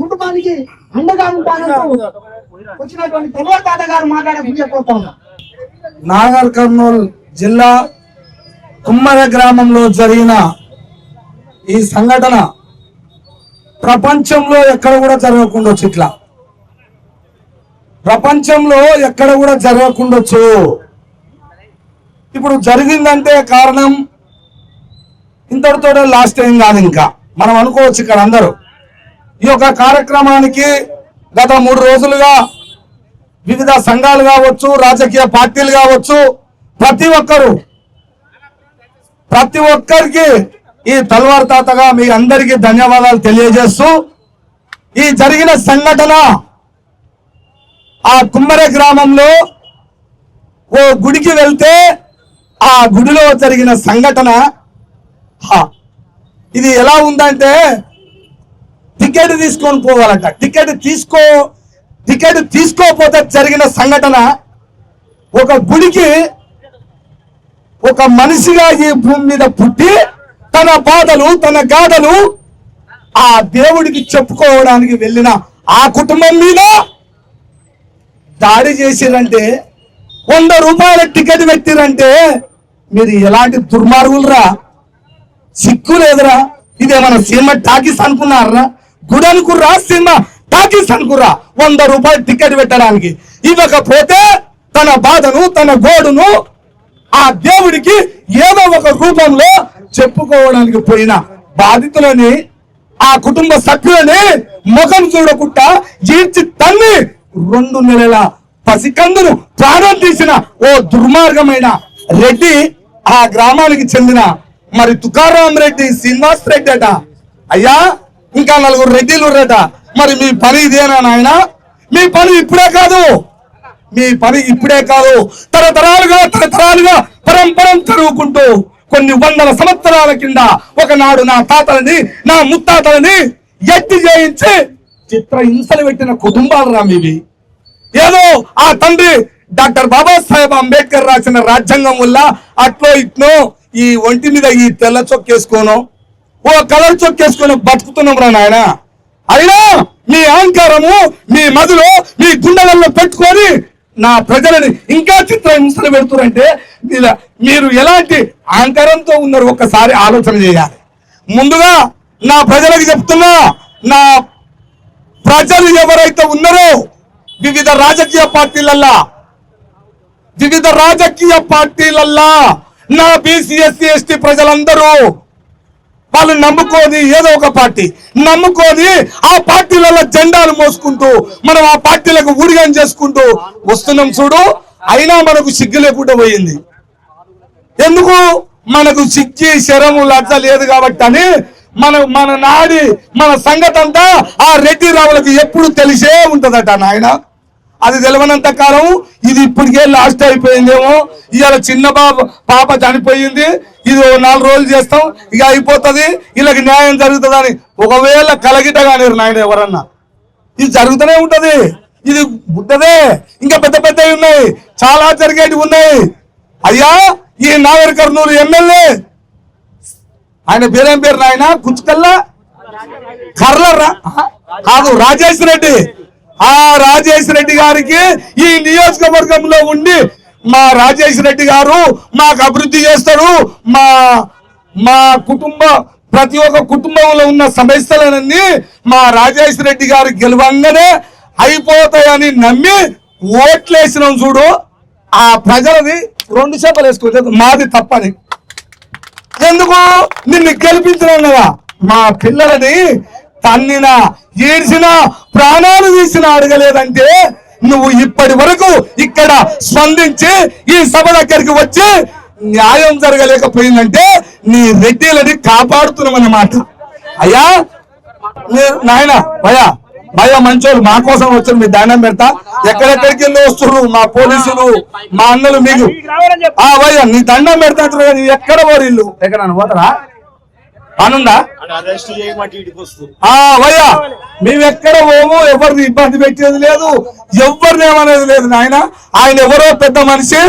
కుటుంబానికి అండగా ఉంటానంటూ వచ్చినటువంటి తెల్లవారు తాత గారు మాట్లాడే నాగర్ కర్నూలు జిల్లా కుమ్మర గ్రామంలో జరిగిన ఈ సంఘటన ప్రపంచంలో ఎక్కడ కూడా జరగకుండొచ్చు. ఇట్లా ప్రపంచంలో ఎక్కడ కూడా జరగకుండొచ్చు. ఇప్పుడు జరిగిందంటే కారణం ఇంతటితోనే లాస్ట్ టైం కాదు. ఇంకా మనం అనుకోవచ్చు ఇక్కడ అందరూ ఈ యొక్క కార్యక్రమానికి గత 3 రోజులుగా వివిధ సంఘాలు కావచ్చు, రాజకీయ పార్టీలు కావచ్చు, ప్రతి ఒక్కరికి ఈ తల్వార్ తాతగా మీ అందరికీ ధన్యవాదాలు తెలియజేస్తూ, ఈ జరిగిన సంఘటన ఆ కుమ్మర గ్రామంలో ఓ గుడికి వెళ్తే ఆ గుడిలో జరిగిన సంఘటన ఇది ఎలా ఉందంటే టికెట్ తీసుకొని పోవాలట. టికెట్ తీసుకోపోతే జరిగిన సంఘటన, ఒక గుడికి ఒక మనిషిగా ఈ భూమి మీద పుట్టి తన బాధలు తన గాథలు ఆ దేవుడికి చెప్పుకోవడానికి వెళ్ళిన ఆ కుటుంబం మీద దాడి చేసిరంటే, 100 రూపాయల టికెట్ పెట్టిరంటే మీరు ఎలాంటి దుర్మార్గులరా? సిక్కు లేదురా? ఇదేమన్నా సినిమా టాకీస్ అనుకున్నారా? గుడి అనుకుర్రా? Cinema talkies అనుకుర్రా? 100 రూపాయలు టికెట్ పెట్టడానికి ఇవ్వకపోతే తన బాధను తన గోడును ఆ దేవుడికి ఏదో ఒక రూపంలో చెప్పుకోవడానికి పోయిన బాధితులని, ఆ కుటుంబ సభ్యులని ముఖం చూడకుండా జీర్చి తన్ని 2 నెలల పసికందును ప్రాణం తీసిన ఓ దుర్మార్గమైన రెడ్డి, ఆ గ్రామానికి చెందిన మరి తుకారాం రెడ్డి, శ్రీనివాస్ రెడ్డి అట. అయ్యా ఇంకా 4 రెడ్డిలు రట. మరి మీ పని ఇదేనా నాయన? మీ పని ఇప్పుడే కాదు, తరతరాలుగా పరంపరం జరుగుకుంటూ కొన్ని 100 సంవత్సరాల కింద ఒకనాడు నా తాతలని నా ముత్తాతలని ఎత్తి చేయించి చిత్ర హింసలు పెట్టిన కుటుంబాలు రా మీవి. ఏదో ఆ తండ్రి డాక్టర్ బాబాసాహెబ్ అంబేద్కర్ రాసిన రాజ్యాంగం వల్ల అట్లో ఇట్లో ఈ ఒంటి మీద ఈ తెల్ల చొక్కేసుకోను, ఓ కలర్ చొక్కేసుకొని బతుకుతున్నాం రా నాయన. అయినా మీ అహంకారము మీ మదిలో మీ గుండెలలో పెట్టుకొని నా ప్రజలని ఇంకా చిత్ర హింసలు పెడుతున్నారంటే మీరు ఎలాంటి అహంకారంతో ఉన్నారు ఒక్కసారి ఆలోచన చేయాలి. ముందుగా నా ప్రజలకు చెప్తున్నా, నా ప్రజలు ఎవరైతే ఉన్నారో వివిధ రాజకీయ పార్టీలల్లా నా బీసీ ఎస్సీ ఎస్టీ ప్రజలందరూ వాళ్ళు నమ్ముకొని ఏదో ఒక పార్టీ నమ్ముకొని ఆ పార్టీలలో జెండాలు మోసుకుంటూ మనం ఆ పార్టీలకు ఊడిగం చేసుకుంటూ వస్తున్నాం చూడు. అయినా మనకు సిగ్గు లేకుండా పోయింది. ఎందుకు? మనకు సిగ్గి శరము లజ్జ లేదు కాబట్టి అని మన నాడి మన సంగతి అంతా ఆ రెడ్డి రావులకు ఎప్పుడు తెలిసే ఉంటదట నాయన. అది తెలియనంత కాలం ఇది ఇప్పటికే లాస్ట్ అయిపోయిందేమో. ఇవాళ చిన్న పాప చనిపోయింది, ఇది 4 రోజులు చేస్తాం ఇక అయిపోతుంది, వీళ్ళకి న్యాయం జరుగుతుందని ఒకవేళ కలగిట కానీ నాయన ఎవరన్నా ఇది జరుగుతూనే ఉంటది. ఇది ఉంటదే, ఇంకా పెద్దవి ఉన్నాయి, చాలా జరిగేవి ఉన్నాయి. అయ్యా ఈ నాగర్ కర్నూలు ఎమ్మెల్యే ఆయన పేరేం పేరు నాయన? కుచ్చుకల్లా కర్ల కాదు, రాజేష్ రెడ్డి. ఆ రాజేష్ రెడ్డి గారికి ఈ నియోజకవర్గంలో ఉండి మా రాజేష్ రెడ్డి గారు మాకు అభివృద్ధి చేస్తారు, మా ప్రతి ఒక్క కుటుంబంలో ఉన్న సమస్యలన్నీ మా రాజేష్ రెడ్డి గారు గెలవంగానే అయిపోతాయని నమ్మి ఓట్లేసినాం చూడు. ఆ ప్రజలది 2 చేపలు వేసుకోలేదు, మాది తప్పని. ఎందుకు? నిన్ను గెలిపించినాం కదా. మా పిల్లలని తన్నిన ఏడ్చిన ప్రాణాలు తీసిన అడగలేదంటే నువ్వు ఇప్పటి వరకు ఇక్కడ స్పందించి ఈ సభ దగ్గరికి వచ్చి న్యాయం జరగలేకపోయిందంటే నీ రెడ్డిలని కాపాడుతున్నామన్నమాట. అయ్యా నాయన భయ మంచోళ్ళు మా కోసం వచ్చారు, మీ దండం పెడతా. ఎక్కడెక్కడికి వెళ్ళి వస్తున్నారు మా పోలీసులు మా అన్నలు, మీకు భయ్యా నీ దండం పెడతా. ఎక్కడ పోరు ఇల్లు ఎక్కడ పోతారా? అనుందా భయ్యా? మేము ఎక్కడ పోము, ఎవరిని ఇబ్బంది పెట్టేది లేదు, ఎవరిని ఏమనేది లేదు నాయన. ఆయన ఎవరో పెద్ద మనిషి,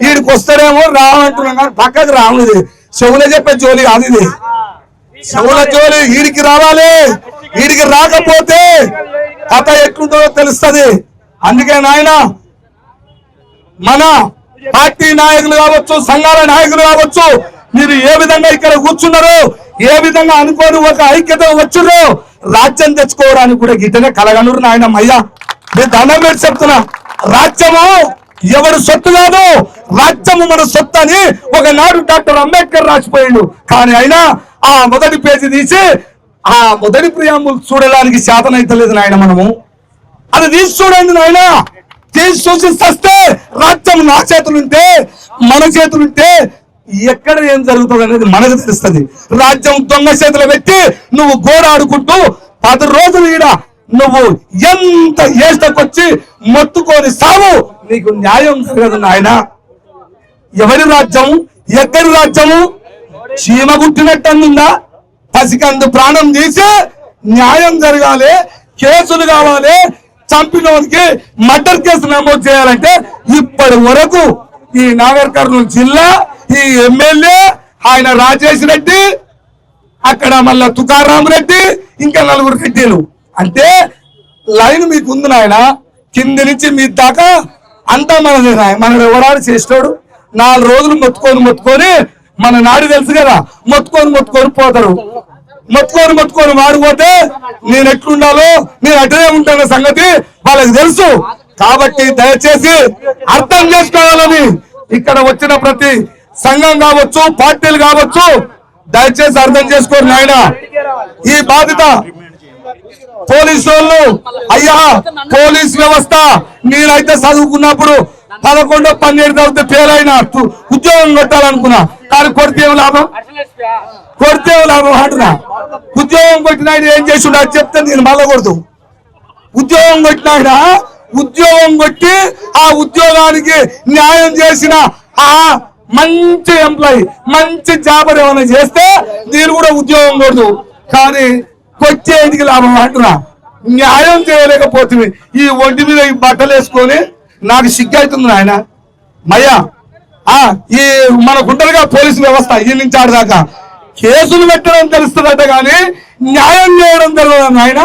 వీడికి వస్తాడేమో రావంటున్నాం కానీ పక్కకి రాముది చెవులే చెప్పే జోలి కాదు ఇది. చెవుల జోలి వీడికి రావాలి, వీడికి రాకపోతే కథ ఎట్లుంటుందో తెలుస్తుంది. అందుకే నాయన మన పార్టీ నాయకులు కావచ్చు, సంఘాల నాయకులు కావచ్చు, మీరు ఏ విధంగా ఇక్కడ కూర్చున్నారో, ఏ విధంగా అనుకోని ఒక ఐక్యత వచ్చురో రాజ్యం తెచ్చుకోవడానికి కూడా గిట్టనే కలగనురు నాయన. అయ్యా నేను దండం పెట్టి చెప్తున్నా, రాజ్యము ఎవరు సొత్తు కాదు, రాజ్యము మన సొత్తు అని ఒకనాడు డాక్టర్ అంబేద్కర్ రాసిపోయాడు. కానీ అయినా ఆ మొదటి పేజీ తీసి ఆ మొదటి ప్రియాంబుల్ చూడడానికి శాతం అయితే లేదు నాయన. మనము అది తీసి చూడండి నాయన, తీసి చూసి వస్తే రాజ్యం నా చేతులుంటే, మన చేతులుంటే ఎక్కడ ఏం జరుగుతుంది అనేది మనకు తెలుస్తుంది. రాజ్యం దొంగ చేతులు పెట్టి నువ్వు గోడ ఆడుకుంటూ 10 రోజులు ఈడ నువ్వు ఎంత ఏష్టకొచ్చి మొత్తుకొని సావు, నీకు న్యాయం జరగదు నాయన. ఎవరి రాజ్యం, ఎక్కడి రాజ్యము? చీమ గుట్టినట్టుందా? పసికందు ప్రాణం తీసి న్యాయం జరగాలి, కేసులు కావాలి, చంపినోనికి మర్డర్ కేసు నమోదు చేయాలంటే ఇప్పటి వరకు ఈ నాగర్ కర్నూలు జిల్లా, ఈ ఎమ్మెల్యే ఆయన రాజేష్ రెడ్డి, అక్కడ మళ్ళా తుకారాం రెడ్డి, ఇంకా 4 రెడ్డిలు, అంటే లైన్ మీకు ఉంది నాయన. కింది నుంచి మీ దాకా అంతా మనది. మనడు ఎవరాడు చేస్తాడు? 4 రోజులు మొత్తుకొని మన నాడు తెలుసు కదా, మొత్తుకొని పోతారు. మొత్తుకొని వాడిపోతే నేను ఎట్లుండాలో, నేను అటనే ఉంటాన సంగతి వాళ్ళకి తెలుసు. కాబట్టి దయచేసి అర్థం చేసుకోవాలని ఇక్కడ వచ్చిన ప్రతి సంఘం కావచ్చు, పార్టీలు కావచ్చు, దయచేసి అర్థం చేసుకోండి నాయన. ఈ బాధ్యత పోలీసు వాళ్ళు, అయ్యా పోలీస్ వ్యవస్థ, నేనైతే చదువుకున్నప్పుడు 11, 12 చదివితే ఫెయిల్ అయినా ఉద్యోగం కొట్టాలనుకున్నా. కానీ కొడితే ఏం లాభం అంటున్నా. ఉద్యోగం కొట్టినాడు ఏం చేసి ఉండదు చెప్తే నేను మళ్ళకూడదు. ఉద్యోగం కొట్టినాడ, ఉద్యోగం కొట్టి ఆ ఉద్యోగానికి న్యాయం చేసిన ఆ మంచి ఎంప్లాయీ, మంచి జాబర్ ఏమైనా చేస్తే నేను కూడా ఉద్యోగం కొడదు. కానీ కొచ్చేందుకు లాభం అంటున్నా. న్యాయం చేయలేకపోతే ఈ ఒంటి మీద ఈ బట్టలు వేసుకొని నాకు సిగ్గు అవుతుంది ఆయన. మయ్యా ఈ మనకుంటలుగా పోలీసు వ్యవస్థ ఈ నుంచి ఆడదాకా కేసులు పెట్టడం తెలుస్తుందట, కానీ న్యాయం చేయడం తెలియదు ఆయన.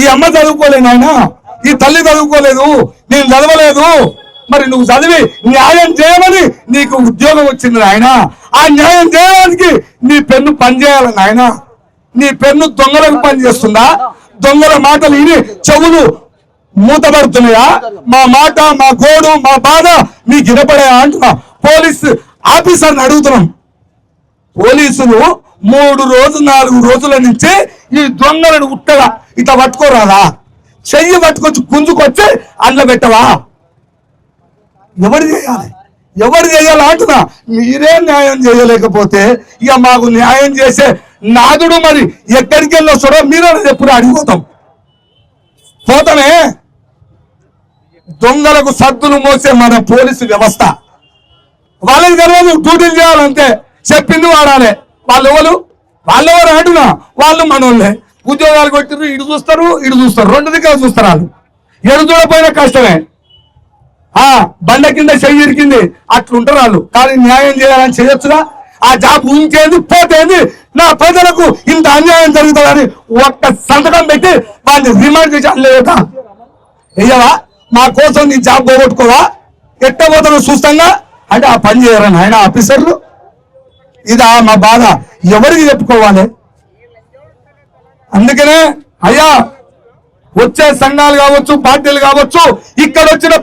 ఈ అమ్మ చదువుకోలేదు ఆయన, ఈ తల్లి చదువుకోలేదు, నేను చదవలేదు. మరి నువ్వు చదివి న్యాయం చేయమని నీకు ఉద్యోగం వచ్చింది ఆయన. ఆ న్యాయం చేయడానికి నీ పెన్ను పనిచేయాలి నాయన. నీ పెన్ను దొంగలకు పనిచేస్తుందా? దొంగల మాటలు విని చెవులు మూతపడుతున్నాయా? మా మాట, మా గోడు, మా బాధ మీకు వినపడా అంటున్నా. పోలీసు ఆఫీసర్ని అడుగుతున్నాం. పోలీసులు 3 రోజులు 4 రోజుల నుంచి ఈ దొంగలను ఉట్టగా ఇట్లా పట్టుకోరాదా? చెయ్యి పట్టుకొచ్చి గుంజుకొచ్చి అండ్ల పెట్టవా? ఎవరు చేయాలి అంటున్నా. మీరే న్యాయం చేయలేకపోతే ఇక మాకు న్యాయం చేసే నాదుడు మరి ఎక్కడికి వెళ్ళి వస్తాడో మీరే ఎప్పుడు అడిగిపోతాం. పోతామే. దొంగలకు సద్దులు మోసే మన పోలీసు వ్యవస్థ, వాళ్ళకి తెలియదు డ్యూటీలు చేయాలంటే చెప్పింది వాడాలి. వాళ్ళెవరు అంటున్నా, వాళ్ళు మనోళ్ళే. ఉద్యోగాలు కొట్టిరు, ఇటు చూస్తారు 2 దిక్కులు చూస్తారు. వాళ్ళు ఎడు చూడపోయినా కష్టమే. బండ కింద చెయ్యి ఇరికింది అట్లుంటారు వాళ్ళు. కానీ న్యాయం చేయాలని చేయొచ్చుగా. ఆ జాబ్ ఉంచేది పోతేది, నా ప్రజలకు ఇంత అన్యాయం జరుగుతుందని ఒక్క సంతకం పెట్టి వాళ్ళని రిమాండ్ చేసి అల్లేదా వెయ్యవా? మా కోసం నీ జాబ్ పోగొట్టుకోవా? ఎట్టబోతానో చూస్తాంగా అంటే ఆ పని చేయరని ఆయన ఆఫీసర్లు. ఇదా మా బాధ, ఎవరికి చెప్పుకోవాలి? అందుకనే అయ్యా వచ్చే సంఘాలు కావచ్చు, పార్టీలు కావచ్చు, ఇక్కడ వచ్చిన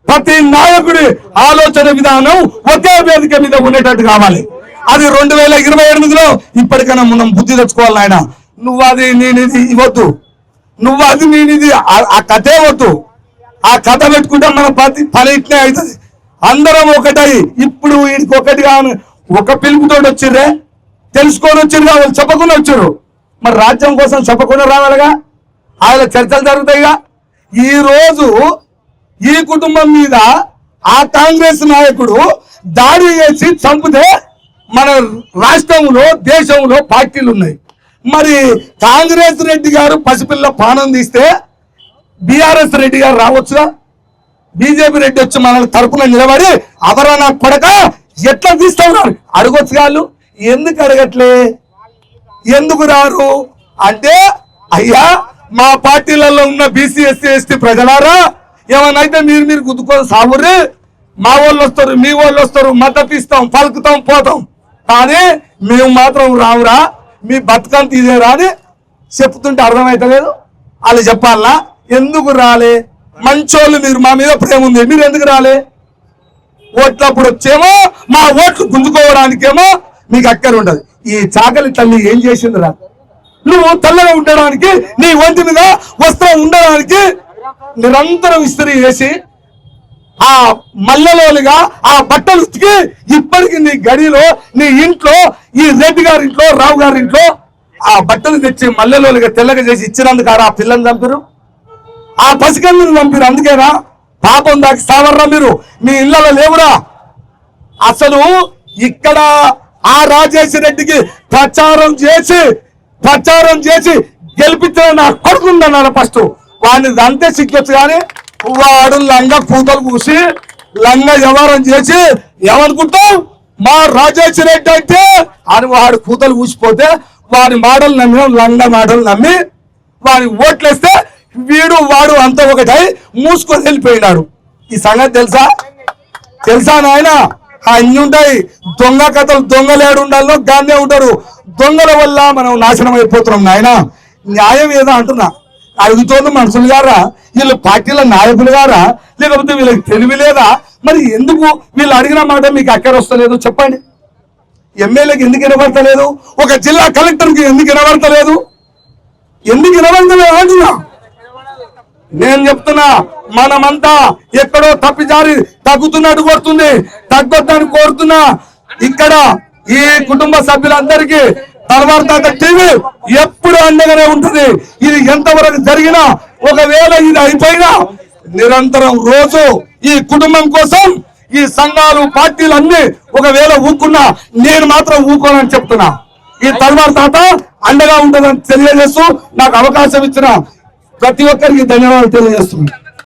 ప్రతి నాయకుడి ఆలోచన విధానం ఒకే వేదిక మీద ఉండేటట్టు కావాలి. అది 2028లో ఇప్పటికైనా మనం బుద్ధి తెచ్చుకోవాలి ఆయన. నువ్వు అది నేనిది ఇవ్వద్దు, నువ్వు అది నేనిది ఆ కథే వద్దు. ఆ కథ పెట్టుకుంటే మన పని ఇట్లే అవుతుంది. అందరం ఒకటై ఇప్పుడు వీడికి ఒకటి కాను ఒక పిలుపుతో వచ్చిర్రే, తెలుసుకొని వచ్చిర్రు, వాళ్ళు చెప్పకుండా వచ్చారు. మరి రాజ్యం కోసం చెప్పకుండా రావాలిగా. ఆయన చర్చలు జరుగుతాయిగా. ఈ రోజు ఈ కుటుంబం మీద ఆ కాంగ్రెస్ నాయకుడు దాడి చేసి చంపితే మన రాష్ట్రంలో, దేశంలో పార్టీలు ఉన్నాయి. మరి కాంగ్రెస్ రెడ్డి గారు పసిపిల్ల పానం తీస్తే బీఆర్ఎస్ రెడ్డి గారు రావచ్చుగా. బీజేపీ రెడ్డి వచ్చి మన తరపున నిలబడి అవరా నా కొడక ఎట్లా తీస్తా ఉన్నారు అడగొచ్చు. వాళ్ళు ఎందుకు అడగట్లే, ఎందుకు రారు అంటే, అయ్యా మా పార్టీలలో ఉన్న బీసీ ఎస్సీ ఎస్టీ ప్రజలారా ఏమనైతే మీరు గుద్దుకొని సాగుర్రి, మా వాళ్ళు వస్తారు మీ వాళ్ళు వస్తారు, మద్దతు ఇస్తాం పలుకుతాం పోతాం, కానీ మేము మాత్రం రావురా, మీ బతుకం తీసేరా అని చెప్తుంటే అర్థమవుతలేదు. వాళ్ళు చెప్పాలా ఎందుకు రాలే, మంచోళ్ళు మీరు, మా మీద ప్రేమ ఉంది, మీరు ఎందుకు రాలే? ఓట్లప్పుడు వచ్చేమో మా ఓట్లు గుంజుకోవడానికేమో మీకు అక్కర ఉండదు. ఈ చాకలి తల్లి ఏం చేసిందిరా, నువ్వు తెల్లగా ఉండడానికి నీ ఒంటి మీద వస్త్రం ఉండడానికి నిరంతరం ఇస్త్రీ చేసి ఆ మల్లెలోలుగా ఆ బట్టలు ఉతికి ఇప్పటికి నీ గడిలో నీ ఇంట్లో ఈ రెడ్డి గారి ఇంట్లో రావు గారి ఇంట్లో ఆ బట్టలు తెచ్చి మల్లెలోలుగా తెల్లగా చేసి ఇచ్చినందుకు ఆ పిల్లని చంపారు, ఆ పసికల్ని చంపారు. అందుకేనా పాపం దాకా సావర్రా మీరు, మీ ఇళ్లలో లేవురా. అసలు ఇక్కడ ఆ రాజేశ్వర రెడ్డికి ప్రచారం చేసి గెలిపించిన నా కొడుకుందన్నారు. ఫస్ట్ వాడిని అంతే సిగ్గొచ్చు, కానీ వాడు లంగ కూతలు కూసి లంగ వ్యవహారం చేసి ఏమనుకుంటావు మా రాజేశ్వర రెడ్డి అంటే అని వాడు కూతలు కూసిపోతే వాడి మాటలు నమ్మి లంగ మాటలు నమ్మి వాడి ఓట్లేస్తే వాడు అంతా ఒకటై మూసుకొని వెళ్ళిపోయినాడు. ఈ సంగతి తెలుసా నాయన? అన్ని ఉంటాయి దొంగ కథలు, దొంగలు ఏడు ఉండాలో గానే ఉంటారు. దొంగల వల్ల మనం నాశనం అయిపోతున్నాం నాయన. న్యాయం ఏదో అంటున్నా, అడుగుతోంది మనుషులు గారా, వీళ్ళు పార్టీల నాయకులు గారా, లేకపోతే వీళ్ళకి తెలివి లేదా? మరి ఎందుకు వీళ్ళు అడిగిన మాట మీకు అక్కర వస్తలేదు చెప్పండి? ఎమ్మెల్యేకి ఎందుకు వినబడతలేదు? ఒక జిల్లా కలెక్టర్కి ఎందుకు వినబడతలేదు అంటున్నా. నేను చెప్తున్నా, మనమంతా ఎక్కడో తప్పిదారి తగ్గుతున్నట్టు కొడుతుంది, తగ్గొద్దని కోరుతున్నా. ఇక్కడ ఈ కుటుంబ సభ్యులందరికీ తర్వాత టీవీ ఎప్పుడు అండగానే ఉంటుంది. ఇది ఎంతవరకు జరిగినా, ఒకవేళ ఇది అయిపోయినా నిరంతరం రోజు ఈ కుటుంబం కోసం ఈ సంఘాలు పార్టీలు అన్ని ఒకవేళ ఊరుకున్నా నేను మాత్రం ఊరుకోనని చెప్తున్నా. ఈ తర్వాత అండగా ఉంటుందని తెలియజేస్తూ నాకు అవకాశం ఇచ్చిన ప్రతి ఒక్కరికి ధన్యవాదాలు తెలియజేస్తున్నాను.